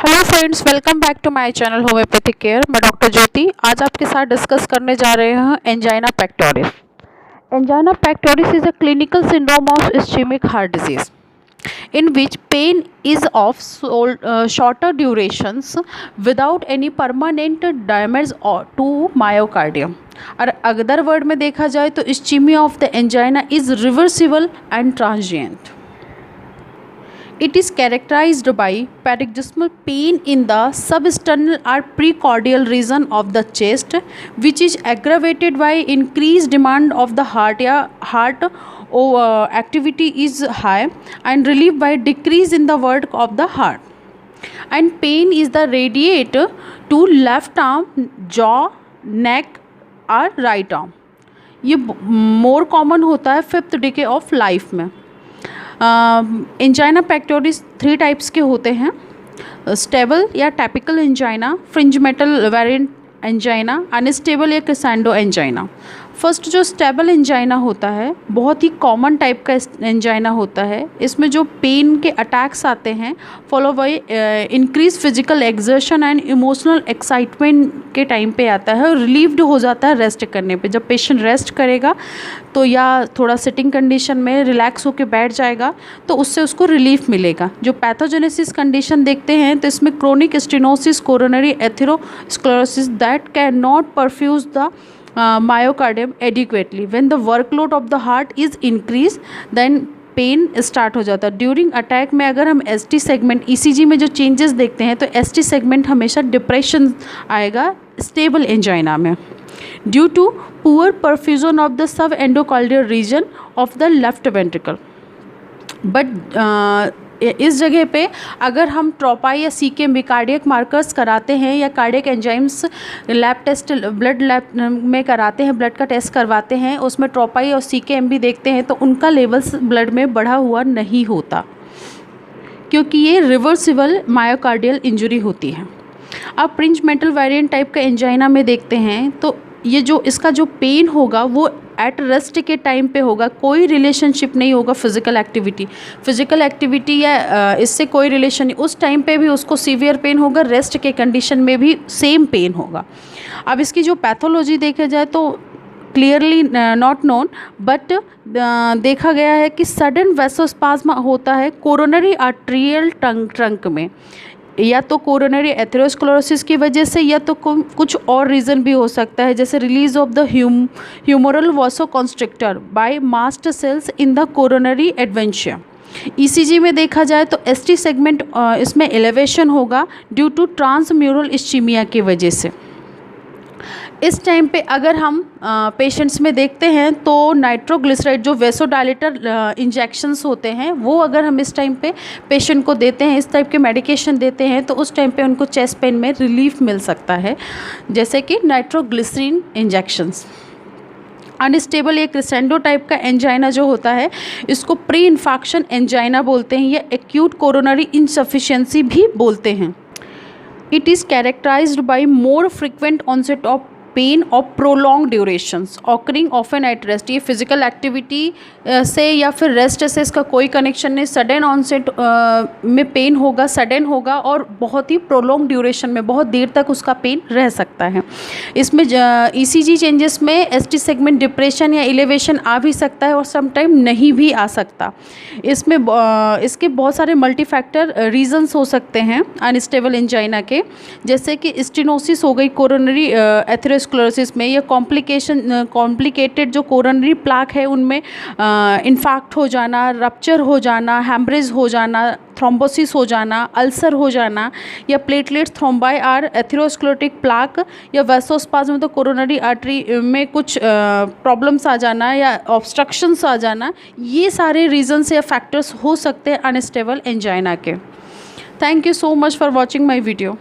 Hello friends, welcome back to my channel homoeopathic care. मैं doctor Jyoti आज आपके साथ डिस्कस करने जा रहे हैं angina pectoris. Angina pectoris is a clinical syndrome of ischaemic heart disease in which pain is of shorter durations without any permanent damage to myocardium। और other word में देखा जाए तो ischemia of the angina is reversible and transient। It is characterized by paroxysmal pain in the substernal or precordial region of the chest, which is aggravated by increased demand of the heart या heart activity is high and relieved by decrease in the work of the heart, and pain is the radiate to left arm, jaw, neck और right arm। ये more common होता है 5th decade of life में। Angina pectoris 3 types के होते हैं, stable या typical angina, Prinzmetal variant angina, unstable या क्रिसेंडो एंजाइना। फर्स्ट जो स्टेबल एंजाइना होता है बहुत ही कॉमन टाइप का एंजाइना होता है। इसमें जो पेन के अटैक्स आते हैं follow by increase physical exertion and emotional excitement के टाइम पे आता है, रिलीव्ड हो जाता है रेस्ट करने पे। जब पेशेंट रेस्ट करेगा तो या थोड़ा सिटिंग कंडीशन में रिलैक्स होकर बैठ जाएगा तो उससे उसको रिलीफ मिलेगा। जो पैथोजेनेसिस कंडीशन देखते हैं तो इसमें chronic stenosis, coronary atherosclerosis that can not perfuse the myocardium adequately when the workload of the heart is increased, then pain start हो जाता है। ड्यूरिंग अटैक में अगर हम एसटी सेगमेंट ईसीजी में जो चेंजेस देखते हैं तो एसटी सेगमेंट हमेशा डिप्रेशन आएगा स्टेबल एंजाइना में, due to poor perfusion of the sub endocardial region of the left ventricle. But इस जगह पे अगर हम ट्रोपाई या सीकेएम कार्डियक मार्कर्स कराते हैं या cardiac enzymes lab test blood lab में कराते हैं, ब्लड का टेस्ट करवाते हैं, उसमें ट्रोपाई और सीकेएम भी देखते हैं तो उनका लेवल्स ब्लड में बढ़ा हुआ नहीं होता, क्योंकि ये रिवर्सिबल मायोकार्डियल इंजरी होती है। अब फ्रिंज मेटल वेरिएंट टाइप का एंजाइना में देखते हैं तो ये जो इसका जो पेन होगा वो एट रेस्ट के टाइम पे होगा, कोई रिलेशनशिप नहीं होगा फिज़िकल एक्टिविटी या इससे कोई रिलेशन नहीं। उस टाइम पे भी उसको सीवियर पेन होगा, रेस्ट के कंडीशन में भी सेम पेन होगा। अब इसकी जो पैथोलॉजी देखा जाए तो क्लियरली नॉट नोन, बट देखा गया है कि सडन वैसोस्पाज्म होता है कोरोनरी आर्टेरियल ट्रंक में, या तो कोरोनरी एथेरोस्क्लेरोसिस की वजह से या तो कुछ और रीज़न भी हो सकता है, जैसे release of the humoral vasoconstrictor by mast cells in the coronary adventitia. ECG में देखा जाए तो एसटी सेगमेंट इसमें एलिवेशन होगा ड्यू टू ट्रांसम्यूरल इस्चीमिया की वजह से। इस टाइम पे अगर हम पेशेंट्स में देखते हैं तो नाइट्रोग्लिसराइड जो वेसोडाइलेटर इंजेक्शंस होते हैं वो अगर हम इस टाइम पे पेशेंट को देते हैं, इस टाइप के मेडिकेशन देते हैं तो उस टाइम पे उनको चेस्ट पेन में रिलीफ मिल सकता है, जैसे कि नाइट्रोग्लिसरीन इंजेक्शंस। अनस्टेबल या क्रिसेंडो टाइप का एंजाइना जो होता है इसको प्री इन्फाक्शन एंजाइना बोलते हैं या एक्यूट कोरोनरी इनसफिशिएंसी भी बोलते हैं। It is characterised by more frequent onset of pain और prolong durations occurring often at rest. ये फिजिकल एक्टिविटी से या फिर रेस्ट से इसका कोई कनेक्शन नहीं, सडन ऑनसेट में पेन होगा, सडन होगा और बहुत ही प्रोलॉन्ग ड्यूरेशन में बहुत देर तक उसका पेन रह सकता है। इसमें ईसीजी चेंजेस में एसटी सेगमेंट डिप्रेशन या एलिवेशन आ भी सकता है और समटाइम नहीं भी आ सकता। इसमें इसके बहुत सारे मल्टीफैक्टर रीजंस हो सकते हैं अनस्टेबल एंजाइना के, जैसे कि स्टेनोसिस हो गई कोरोनरी एथेरोस्क्लेरोसिस में, या कॉम्प्लिकेटेड जो कोरोनरी प्लाक है उनमें इन्फाक्ट हो जाना, रप्चर हो जाना, हैमरेज हो जाना, थ्रोम्बोसिस हो जाना, अल्सर हो जाना, या प्लेटलेट्स थ्रोम्बाई और एथेरोस्क्लेरोटिक प्लाक या वैसोस्पाज्म तो कोरोनरी आर्टरी में कुछ प्रॉब्लम्स आ जाना या ऑब्स्ट्रक्शंस आ जाना, ये सारे रीजन्स या फैक्टर्स हो सकते हैं अनस्टेबल एंजाइना के। Thank you so much for watching my video.